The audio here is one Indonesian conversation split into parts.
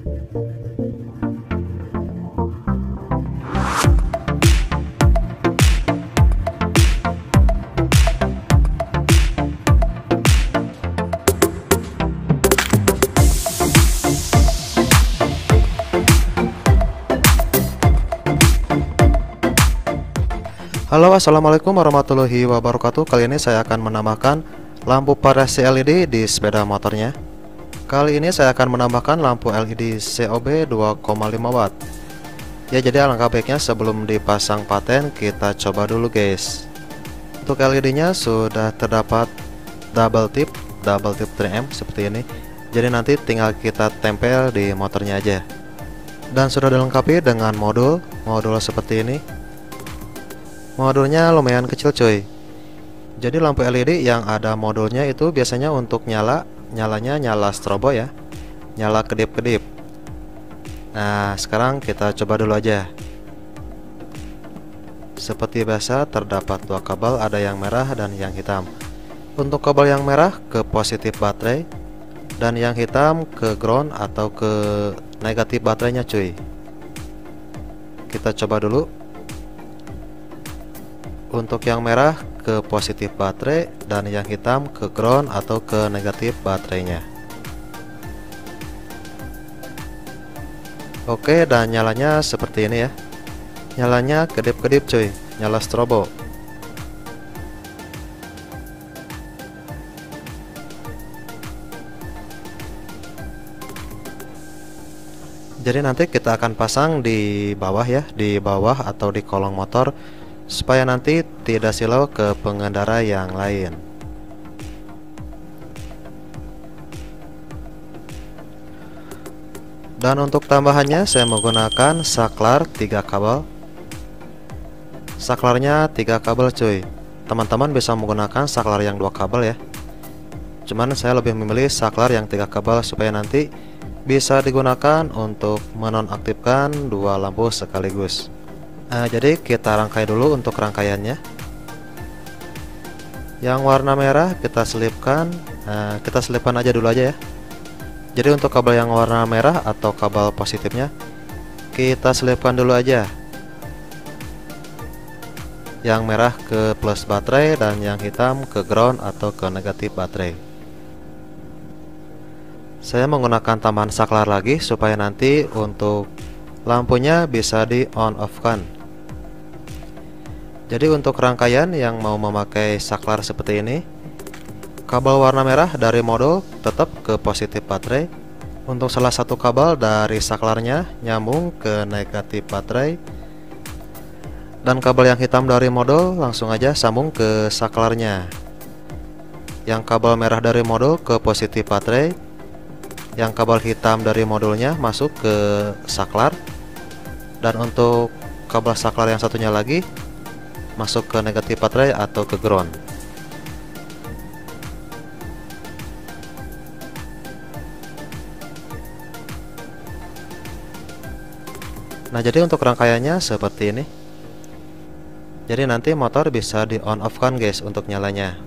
Halo, assalamualaikum warahmatullahi wabarakatuh. Kali ini saya akan menambahkan lampu variasi LED di sepeda motornya. Kali ini saya akan menambahkan lampu LED COB 2,5 watt. Ya, jadi alangkah baiknya sebelum dipasang paten kita coba dulu guys. Untuk LED nya sudah terdapat double tip 3M seperti ini. Jadi nanti tinggal kita tempel di motornya aja. Dan sudah dilengkapi dengan modul seperti ini. Modulnya lumayan kecil cuy. Jadi lampu LED yang ada modulnya itu biasanya untuk nyalanya nyala strobo ya, nyala kedip-kedip. Nah sekarang kita coba dulu aja. Seperti biasa terdapat dua kabel, ada yang merah dan yang hitam. Untuk kabel yang merah ke positif baterai, dan yang hitam ke ground atau ke negatif baterainya cuy. Kita coba dulu. Untuk yang merah ke positif baterai dan yang hitam ke ground atau ke negatif baterainya. Oke, dan nyalanya seperti ini ya. Nyalanya kedip-kedip cuy, nyala strobo. Jadi nanti kita akan pasang di bawah ya, di bawah atau di kolong motor, supaya nanti tidak silau ke pengendara yang lain. Dan untuk tambahannya saya menggunakan saklar 3 kabel. Saklarnya 3 kabel cuy. Teman-teman bisa menggunakan saklar yang 2 kabel ya. Cuman saya lebih memilih saklar yang 3 kabel supaya nanti bisa digunakan untuk menonaktifkan 2 lampu sekaligus. Jadi kita rangkai dulu untuk rangkaiannya. Yang warna merah kita selipkan, kita selipkan aja dulu aja ya. Jadi untuk kabel yang warna merah atau kabel positifnya kita selipkan dulu aja. Yang merah ke plus baterai dan yang hitam ke ground atau ke negatif baterai. Saya menggunakan tambahan saklar lagi supaya nanti untuk lampunya bisa di on off kan. Jadi untuk rangkaian yang mau memakai saklar seperti ini, kabel warna merah dari modul tetap ke positif baterai. Untuk salah satu kabel dari saklarnya nyambung ke negatif baterai. Dan kabel yang hitam dari modul langsung aja sambung ke saklarnya. Yang kabel merah dari modul ke positif baterai. Yang kabel hitam dari modulnya masuk ke saklar. Dan untuk kabel saklar yang satunya lagi masuk ke negatif baterai atau ke ground. Nah jadi untuk rangkaiannya seperti ini. Jadi nanti motor bisa di on off kan guys untuk nyalanya.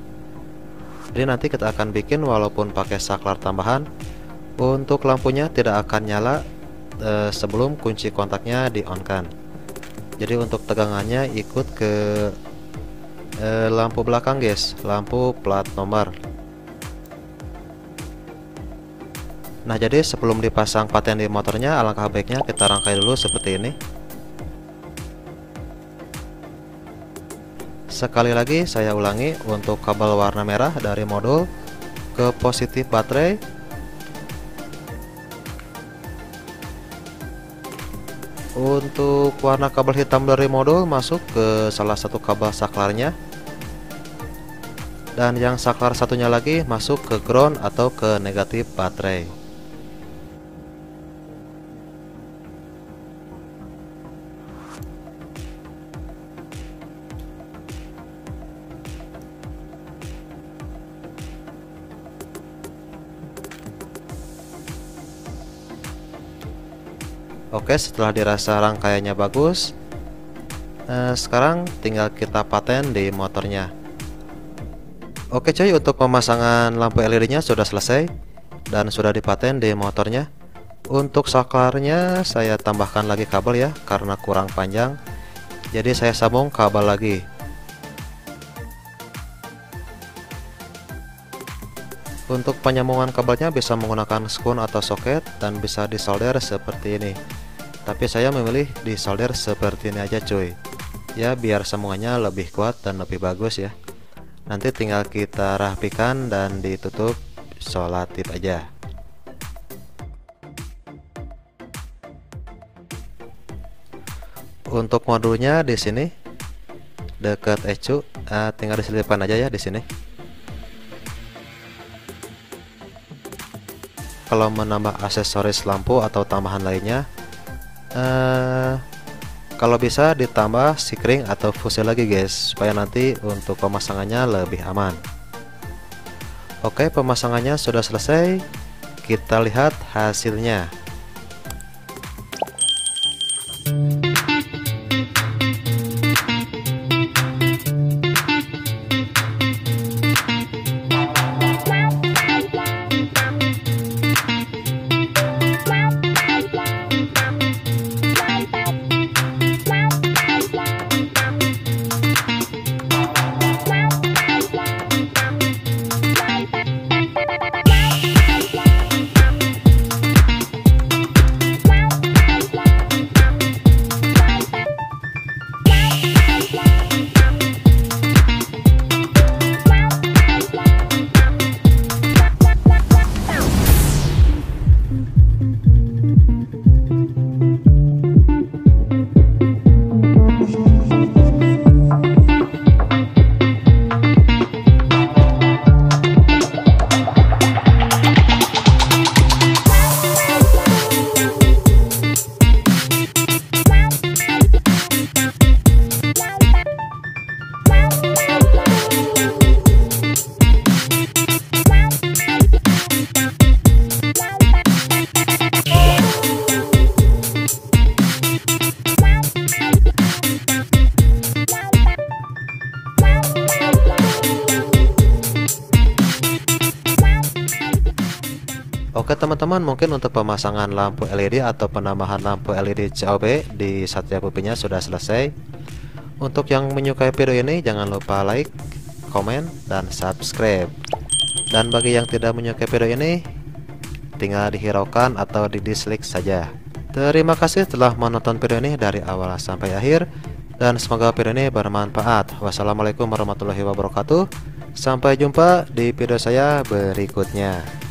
Jadi nanti kita akan bikin walaupun pakai saklar tambahan, untuk lampunya tidak akan nyala sebelum kunci kontaknya di on kan. Jadi untuk tegangannya ikut ke lampu belakang guys, lampu plat nomor. Nah jadi sebelum dipasang paten di motornya, alangkah baiknya kita rangkai dulu seperti ini. Sekali lagi saya ulangi, untuk kabel warna merah dari modul ke positif baterai. Untuk warna kabel hitam dari modul masuk ke salah satu kabel saklarnya. Dan yang saklar satunya lagi masuk ke ground atau ke negatif baterai. Oke, setelah dirasa rangkaiannya bagus, sekarang tinggal kita paten di motornya. Oke cuy, untuk pemasangan lampu LED nya sudah selesai dan sudah dipaten di motornya. Untuk saklarnya saya tambahkan lagi kabel ya, karena kurang panjang. Jadi saya sambung kabel lagi. Untuk penyambungan kabelnya bisa menggunakan skun atau soket dan bisa disolder seperti ini. Tapi saya memilih disolder seperti ini aja cuy. Ya biar sambungannya lebih kuat dan lebih bagus ya. Nanti tinggal kita rapikan dan ditutup selotip aja. Untuk modulnya di sini dekat ecu, tinggal diselipkan aja ya di sini. Kalau menambah aksesoris lampu atau tambahan lainnya, kalau bisa ditambah sikring atau fuse lagi guys, supaya nanti untuk pemasangannya lebih aman. Oke, pemasangannya sudah selesai. Kita lihat hasilnya. Oke teman-teman, mungkin untuk pemasangan lampu LED atau penambahan lampu LED COB di setiap pipinya sudah selesai. Untuk yang menyukai video ini jangan lupa like, komen, dan subscribe. Dan bagi yang tidak menyukai video ini, tinggal dihiraukan atau di dislike saja. Terima kasih telah menonton video ini dari awal sampai akhir, dan semoga video ini bermanfaat. Wassalamualaikum warahmatullahi wabarakatuh. Sampai jumpa di video saya berikutnya.